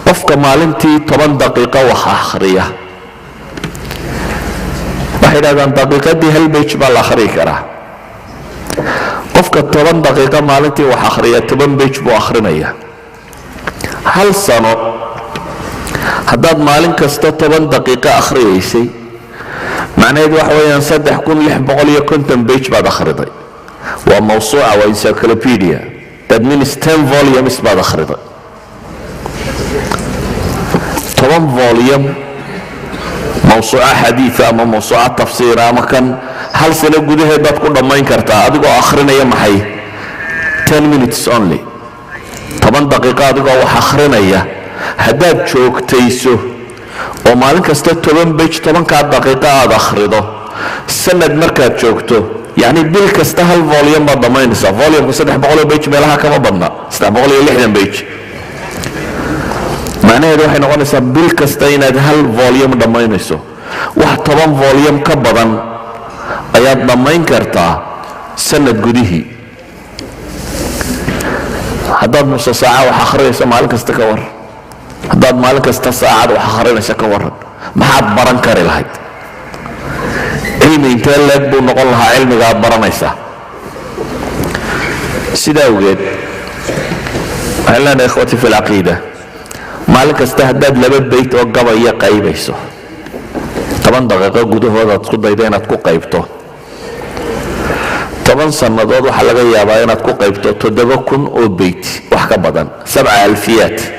qofka maalintii 10 daqiiqo wax akhriya waxay yidhahdaan daqiiqadii hal page baa la akhriyi karaa. qofka 10 daqiiqo maalintii wax akhriya 10 page buu akhrinaya. hal sano haddaad maalin kasta 10 daqiiqo akhriyaysay macnaheedu waxa weeyaan 3650 page baad akhriday. waa mawsuuca, waa encyclopedia. that means 10 volumes baad akhriday. 10 volume mawsuuca xadiida ama mawsuuca tafsiira ama kan hal sano gudaheed baad ku dhammayn kartaa adigoo akhrinaya maxay 10 minutes only. 10 daqiiqo adigoo wax akhrinaya haddaad joogtayso oo maalin kasta 10 page 10kaa daqiiqo aad akhrido sanad markaad joogto yacni bil kasta hal volume baad dhammaynaysaa. volumeka 300 page meelaha kama badna, 360 page. macnaheedu waxay noqonaysaa bil kasta inaad hal volume dhammaynayso. wax 10 volume ka badan ayaad dhammayn kartaa sanad gudihii. haddaad nuso saaca wax akhrinayso maalin kasta ka waran, haddaad maalin kasta saacad wax akhrinayso ka waran, maxaad baran kari lahayd? cilmi intee leeg buu noqon lahaa cilmiga aad baranaysaa? sidaa awgeed waxaan leenahay ikhwati fi lcaqiida, maalin kasta haddaad 2 bayt oo gabaya qaybayso 10 daqiiqo gudahoodaad isku dayda inaad ku qaybto 10 sannadood waxaa laga yaabaa inaad ku qaybto 7,000 oo bayt wax ka badan 7,000.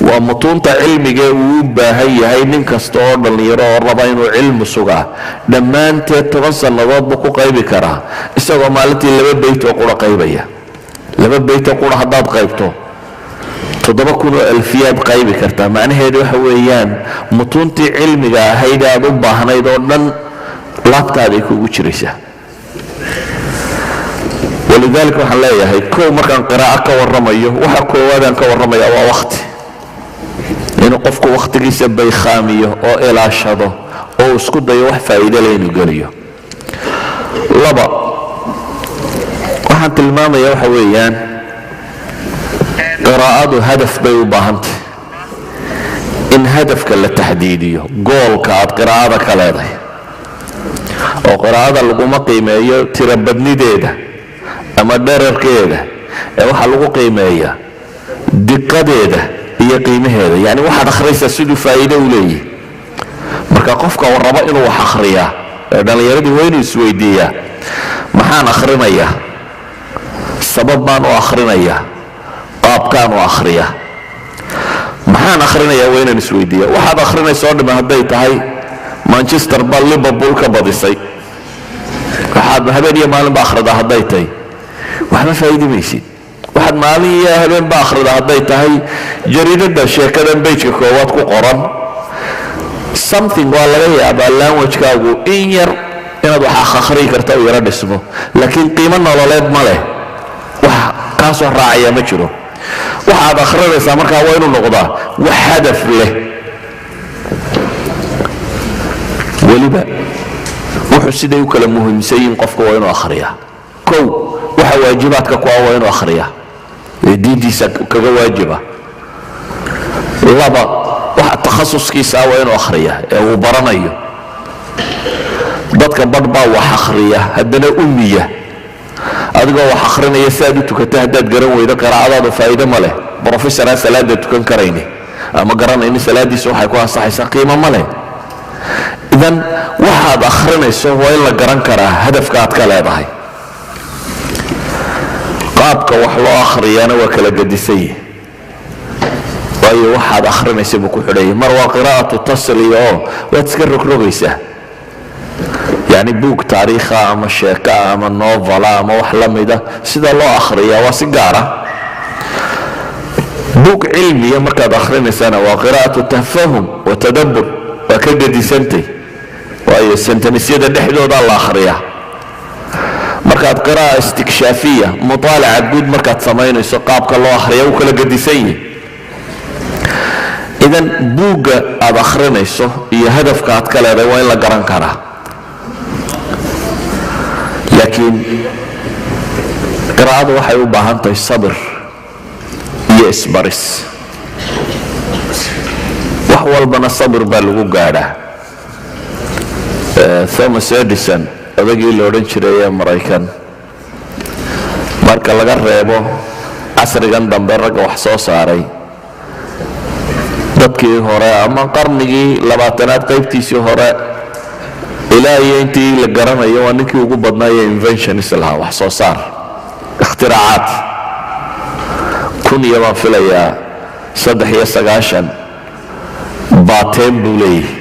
waa mutuunta cilmiga uu u baahan yahay nin kasta oo dhallinyaro oo raba inuu cilmi sugaa dhammaanteed 10 sannadood buu ku qaybi karaa isagoo maalintii 2 bayt oo qura qaybaya. 2 bayt oo qura haddaad qaybto 7,000 oo alfiyaad qaybi kartaa. macnaheedu waxa weeyaan mutuuntii cilmiga ahayd aad u baahnayd oo dhan laabtaaday kugu jiraysaa. walidaalika waxaan leeyahay kow markaan qiraaco ka warramayo waxa koowaadaan ka warramaya waa waqti. inuu qofku waqtigiisa baykhaamiyo oo ilaashado oo isku dayo wax faa'iido leh inuu geliyo. 2 waxaan tilmaamaya waxa weeyaan qiraa'adu hadaf bay u baahantay in hadafka la taxdiidiyo goolka aad qiraa'ada ka leedahay. oo qiraa'ada laguma qiimeeyo tirabadnideeda ama dherarkeeda ee waxaa lagu qiimeeyaa diqadeeda iyo qiimaheeda. yacni waxaad akhriyaysaa siduu faa'iido u leeyahay. marka qofka uu rabo inuu wax akhriyaa ee dhallinyaradii waa inuu isweydiiyaa maxaan akhrinayaa, sabab baan u akhrinayaa, qaabkaan u akhriyaa. maxaan akhrinayaa waa inaan isweydiiyaa. waxaad akhrinaysa oo dhima hadday tahay manchester baa liverpool ka badisay waxaad habeen iyo maalinba akhridaa hadday tahay waxba faa'iidi maysid. waxaad maalin iyo habeenba akhridaa hadday tahay jariidada sheekadan bejka koowaad ku qoran something waa laga yaabaa languagekaagu in yar inaad wax akhriyi karta u yaro dhismo, laakiin qiimo nololeed ma leh. wax kaasoo raacaya ma jiro. waxaad akhrinaysaa markaa waa inuu noqdaa wax hadaf leh. weliba wuxuu siday u kala muhiimsan yihiin qofka waa inuu akhriyaa. kow waxa waajibaadka ku ah waa inuu akhriyaa ee diintiisa kaga waajiba. 2 waxa takhasuskiisa ah waa inuu akhriyaa ee uu baranayo. dadka badh baa wax akhriya haddana ummiya. adigoo wax akhrinaya si aad u tukata haddaad garan weydo qiraa'adaadu faa'iido ma leh. brofesoraa salaada tukan karayni ama garanayni salaadiisa waxay ku ansaxaysaa qiimo ma leh. idan waxaad akhrinayso waa in la garan karaa hadafka aad ka leedahay. qaabka wax loo akhriyana waa kala gedisan yihi, waayo waxaad akhrinaysa buu ku xidhayay. mar waa qiraa'atu tasliya oo waad iska rogrogaysaa, yacni buug taariikha ama sheeka ama novala ama wax la mida sida loo akhriyaa waa si gaara. buug cilmiya markaad akhrinaysana waa qiraa'atu tafahum wa tadabbur, waa ka gedisantay waayo sentenisyada dhexdoodaa la akhriyaa. markaad qiraa'a istikshafiya mutaalaca guud markaad samaynayso qaabka loo akhriya u kala gedisan yihi. idan buugga aad akhrinayso iyo hadafka aad ka leedahay waa in la garan karaa. laakiin qiraa'adu waxay u baahan tahay sabir iyo isbaris. wax walbana sabir baa lagu gaadhaa. Thomas Edison odagii la odhan jiray ee Maraykan, marka laga reebo casrigan dambe ragga wax soo saaray, dadkii hore ama qarnigii 20aad qaybtiisii hore ilaa iyo intii la garanayo waa ninkii ugu badnaayay inventions lahaa, wax soo saar, ikhtiraacad. iyo baan filayaa 93 baateen buu leeyahay.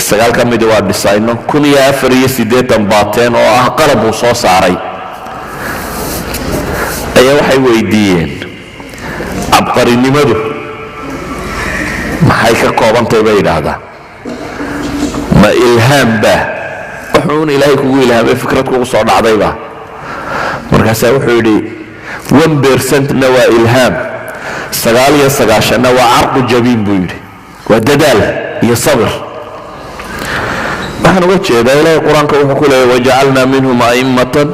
9 ka mid waa dhisayno, 1480 baateen oo ah qalab uu soo saaray. ayaa waxay weydiiyeen cabqarinimadu maxay ka koobantahay bay yidhaahdaan. ma ilhaam baa wuxuun ilaahay kugu ilhaamay fikrad kugu soo dhacdayba? markaasaa wuxuu yidhi 1% na waa ilhaam, 99 na waa carqu jabiin buu yidhi, waa dadaal iyo sabir. waxaan uga jeedaa ilaahay qur-aanka wuxuu ku leeyahay wajacalnaa minhum a'immatan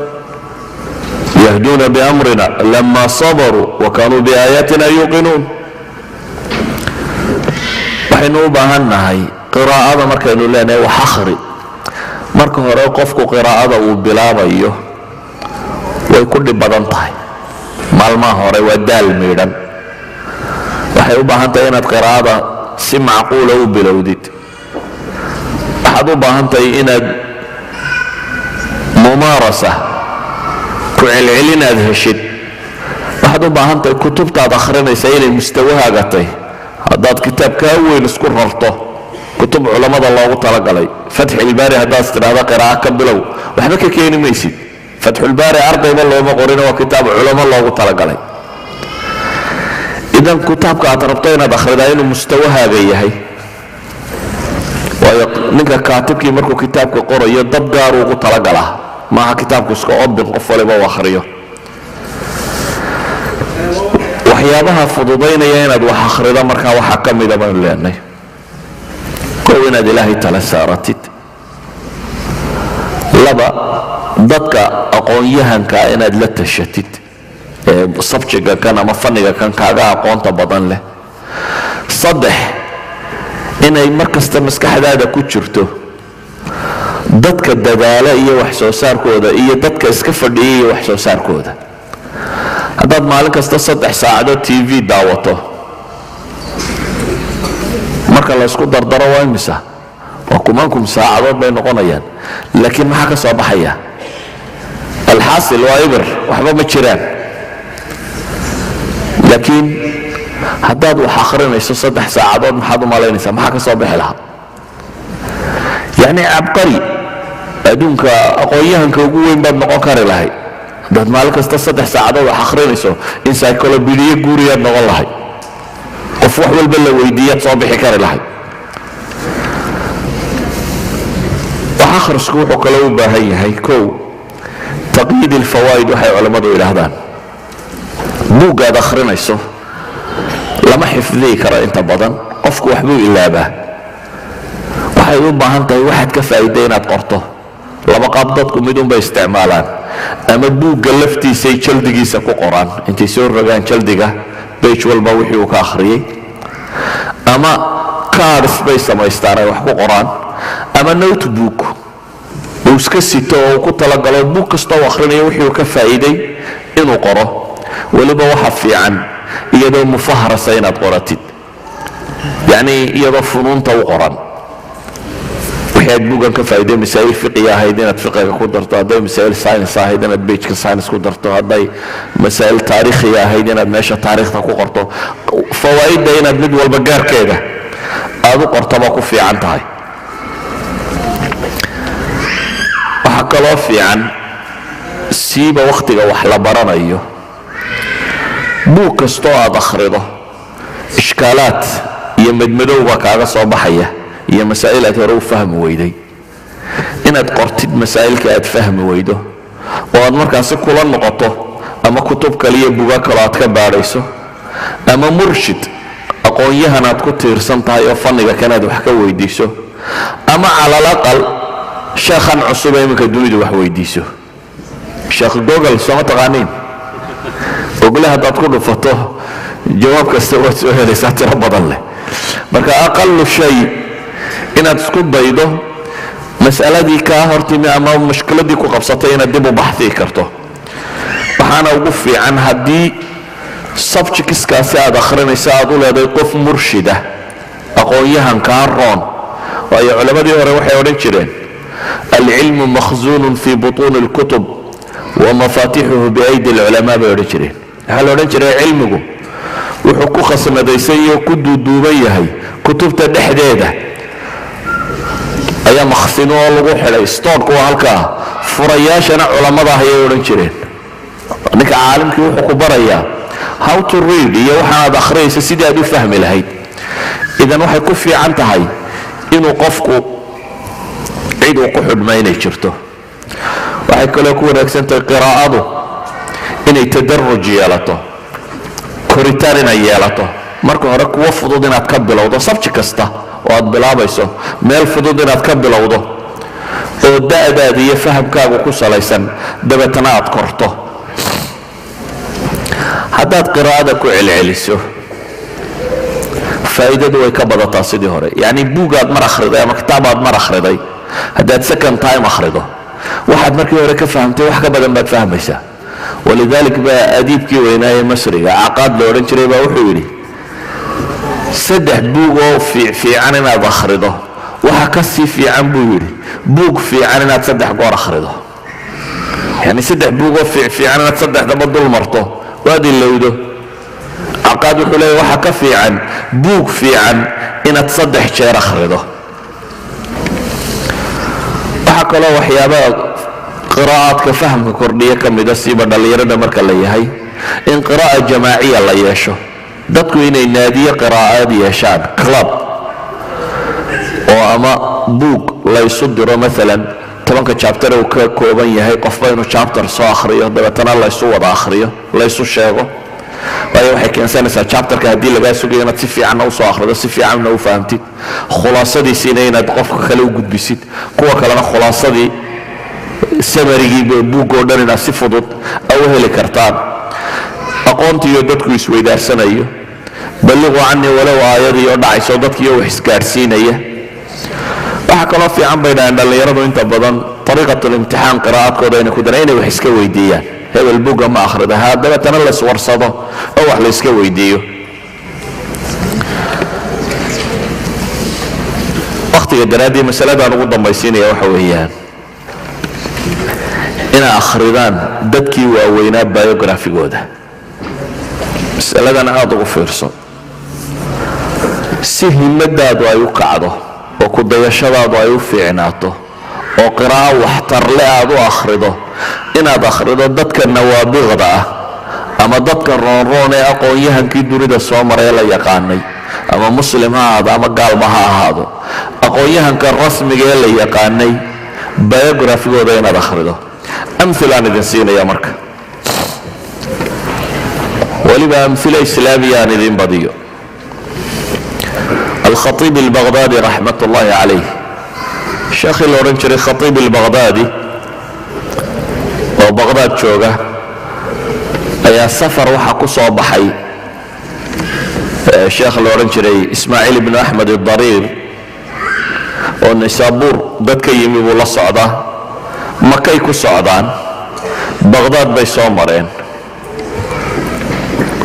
yahduuna biamrina lama sabaruu wa kaanuu biaayaatina yuuqinuun. waxaynu u baahan nahay qiraa'ada markaynu leenahay wax akhri. marka hore qofku qiraa'ada uu bilaabayo way ku dhib badan tahay. maalmaha hore waa daal miidhan. waxay u baahan tahay inaad qiraa'ada si macquula u bilowdid. waxaad u baahan tahay inaad mumaarasa ku celcelin aad heshid. waxaad u baahan tahay kutubtaad akhrinaysa inay mustawahaaga tahay. haddaad kitaab kaa weyn isku rarto, kutub culammada loogu talagalay, fatxulbaari haddaad tidhaahdo qiraa'a ka bilow, waxba ka keeni maysid. fatxulbaari ardayba looma qorina, waa kitaab culamo loogu talagalay. idan kitaabka aad rabto inaad akhridaa inuu mustawahaaga yahay. waayo ninka kaatibkii markuu kitaabka qorayo dab gaaruu ugu talagalaa, maaha kitaabku iska odbin qof waliba u akhriyo. waxyaabaha fududaynaya inaad wax akhrido markaa waxaa ka mida baynu leenahay. kow inaad ilaahay tala saaratid. 2 dadka aqoon-yahankaa inaad la tashatid ee sabjiga kan ama fanniga kan kaaga aqoonta badan leh. 3 inay mar kasta maskaxdaada ku jirto dadka dadaala iyo wax soo saarkooda iyo dadka iska fadhiya iyo wax soo saarkooda. haddaad maalin kasta 3 saacadood TV daawato, marka la isku dardaro waa imisa? waa kumankum saacadood bay noqonayaan. laakiin maxaa ka soo baxaya? alxaasil waa ibir, waxba ma jiraan. laakiin haddaad wax akhrinayso 3 saacadood maxaad u malaynaysaa maxaa ka soo bixi lahaa? yacni cabqari, adduunka aqoon-yahanka ugu weyn baad noqon kari lahay. haddaad maalin kasta 3 saacadood wax akhrinayso encyclopedia guuriyaad noqon lahay. qof wax walba la weydiiyaad soo bixi kari lahay. wax akhrisku wuxuu kale u baahan yahay kow taqyiid alfawaa'id. waxay culammadu yidhaahdaan buuggaad akhrinayso lama xifdiyi karo inta badan, qofku waxbuu ilaabaa. waxay u baahan tahay waxaad ka faa'iiday inaad qorto. 2 qaab dadku mid unbay isticmaalaan. ama buugga laftiisay jaldigiisa ku qoraan, intay soo rogaan jaldiga bage walba wixii uu ka akhriyey, ama cards bay samaystaan ay wax ku qoraan, ama notebook uu iska sito oo uu ku talagalo buug kastoo uu akhrinayo wixii uu ka faa'iiday inuu qoro. weliba waxa fiican iyadoo mufaharasa inaad qoratid, yacni iyadoo funuunta u qoran. waxaad buugan ka faa'iiday masaa'il fiqiya ahayd inaad fiqiga ku darto, hadday masaa'il science ahayd inaad bejka science ku darto, hadday masaa'il taariikhiya ahayd inaad meesha taariikhda ku qorto. fawaa'idda inaad mid walba gaarkeeda aad u qortoba ku fiican tahay. waxaa kaloo fiican siiba wakhtiga wax la baranayo, buug kastoo aad akhrido ishkaalaad iyo madmadowba kaaga soo baxaya iyo masaa'il aad hore u fahmi weyday. inaad qortid masaa'ilka aad fahmi weydo oo aad markaasi kula noqoto, ama kutub kale iyo buuga kaloo aad ka baadhayso, ama murshid aqoon-yahan aad ku tiirsan tahay oo fanniga kanaad wax ka weydiiso, ama calal aqal sheekhan cusub ee iminka dunidu wax weydiiso. sheekh google sooma taqaaniin? google haddaad ku dhufato jawaab kasta waad soo helaysaa tiro badan leh. marka aqallu shay inaad isku daydo mas'aladii kaa hortimi ama mushkiladii ku qabsatay inaad dib u baxsii karto. waxaana ugu fiican haddii subjectskaasi aad akhrinaysa aad u leedahay qof murshida aqoon-yahankaa roon. waayo culammadii hore waxay odhan jireen alcilmu makhzuunun fii butuuni اlkutub wa mafaatixuhu biaydi اlculamaa bay odhan jireen. waxaa la odhan jiray cilmigu wuxuu ku khasnadaysan iyo ku duuduuban yahay kutubta dhexdeeda ayaa makhsino oo lagu xidhay. stoorku waa halkaa, furayaashana culammada ah ayay odhan jireen. ninka caalimkii wuxuu ku barayaa how to read iyo waxaanaad akhriyaysa sidii aad u fahmi lahayd. idan waxay ku fiican tahay inuu qofku cid uu ku xidhma inay jirto. waxay kaloo ku wanaagsan tahay qiraa'adu inay tadaruj yeelato, koritaan inay yeelato. marka hore kuwa fudud inaad ka bilowdo sabji kasta oo aad bilaabayso, meel fudud inaad ka bilowdo oo da'daada iyo fahamkaagu ku salaysan, dabeetana aad korto. haddaad qiraa'ada ku celceliso faa'iidadu way ka badataa sidii hore. yacni buugaad mar akhriday ama kitaabaad mar akhriday, haddaad second time akhrido waxaad markii hore ka fahamtay wax ka badan baad fahmaysaa. walidalik baa adiibkii weynaaye masriga caqaad la odhan jiray baa wuxuu yidhi 3 buug oo fiican inaad akhrido waxa ka sii fiican buu yidhi buug fiican inaad 3 goor akhrido. yani 3 buug oo fiican inaad 3 daba dul marto waad ilowdo. caqaad wuxuu leeyahay waxa ka fiican buug fiican inaad 3 jeer akhrido. waxa kaloo waxyaabaha qiraa'aadka fahamka kordhiya ka mida siiba dhallinyarada marka la yahay in qiraa'a jamaaciya la yeesho. dadku inay naadiye qiraa'aad yeeshaan, club, oo ama buug laysu diro maalan 10 chapter uu ka kooban yahay, qofba inuu chapter soo akhriyo, dabeetana laysu wada akhriyo, laysu sheego. waayo waxay keensanaysaa chapterka haddii lagaa sugayo inaad si fiicanna u soo akhrido, si fiicanna u fahamtid, khulaasadiisiina inaad qofka kale u gudbisid, kuwa kalena khulaasadii samarigii buugoo dhan inaad si fudud u heli kartaan. aqoontiiyo dadku isweydaarsanayo, balliquu canii walow aayadii oo dhacayso dadkiiyo wax isgaadhsiinaya. waxa kaloo fiican bay dhahaan dhallinyaradu inta badan ariiqatulimtixaan qiraa'adkooda inay ku daraan inay wax iska weydiiyaan. hebel buugga ma akhrida, dabeetana la iswarsado oo wax la iska weydiiyo. wakhtiga daraaddii masaladaan ugu dambaysiinaya waxa weeyaan inay akhridaan dadkii waaweynaa biografigooda. masaladan aada ugu fiirso si himmadaadu ay u kacdo oo ku dayashadaadu ay u fiicnaato oo qiraa'o waxtarle aad u akhrido. inaad akhrido dadka nawaabiqda ah ama dadka roonroon ee aqoon-yahankii dunida soo maray la yaqaanay, ama muslim ha ahaado ama gaalba ha ahaado, aqoon-yahanka rasmiga ee la yaqaanay biografigooda inaad akhrido. amhilaan idin siinaya marka, weliba amhilo islaamiya aan idin badiyo. alkhatiib albaqdaadi raxmat ullaahi calayh, sheekhii la odhan jiray khatiib albaqdaadi oo baqdaad jooga ayaa safar waxaa ku soo baxay sheekh la odhan jiray ismaaciil ibnu axmed idariir oo nisaabuur dad ka yimi buu la socdaa. makay ku socdaan, baqdaad bay soo mareen.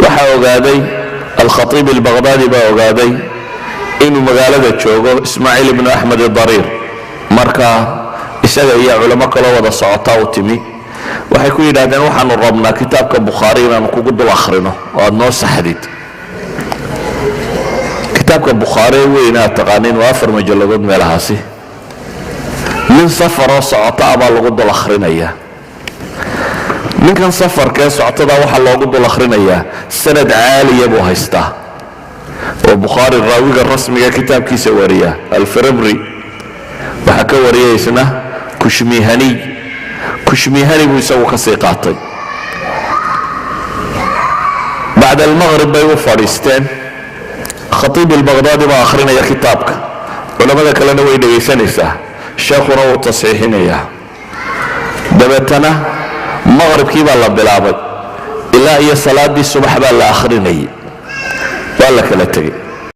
waxaa ogaaday alkhatiib albaqdaadi baa ogaaday inuu magaalada joogo ismaaciil ibnu axmed idariir. marka isaga iyo culamo kaloo wada socotaa u timi. waxay ku yidhaahdeen waxaanu rabnaa kitaabka bukhaari inaanu kugu dul akhrino oo aad noo saxdid. kitaabka bukhaari weyn aad taqaaniin waa 4 majalladood meelahaasi. nin safaroo socota abaa lagu dul akhrinayaa. ninkan safarkee socotada waxaa loogu dul akhrinayaa sanad caaliya buu haystaa oo bukhaari raawiga rasmiga kitaabkiisa wariya alfarabri waxaa ka wariyay isna kushmihani buu isagu ka sii qaatay. bacda almaqrib bay u fadhiisteen. khatiib albaqdaadi baa akhrinaya kitaabka, culamada kalena way dhegaysanaysaa, sheekhuna wuu tasxiixinayaa. dabeetana maqribkii baa la bilaabay ilaa iyo salaadii subax baa la akhrinayay. waa la kala tegey.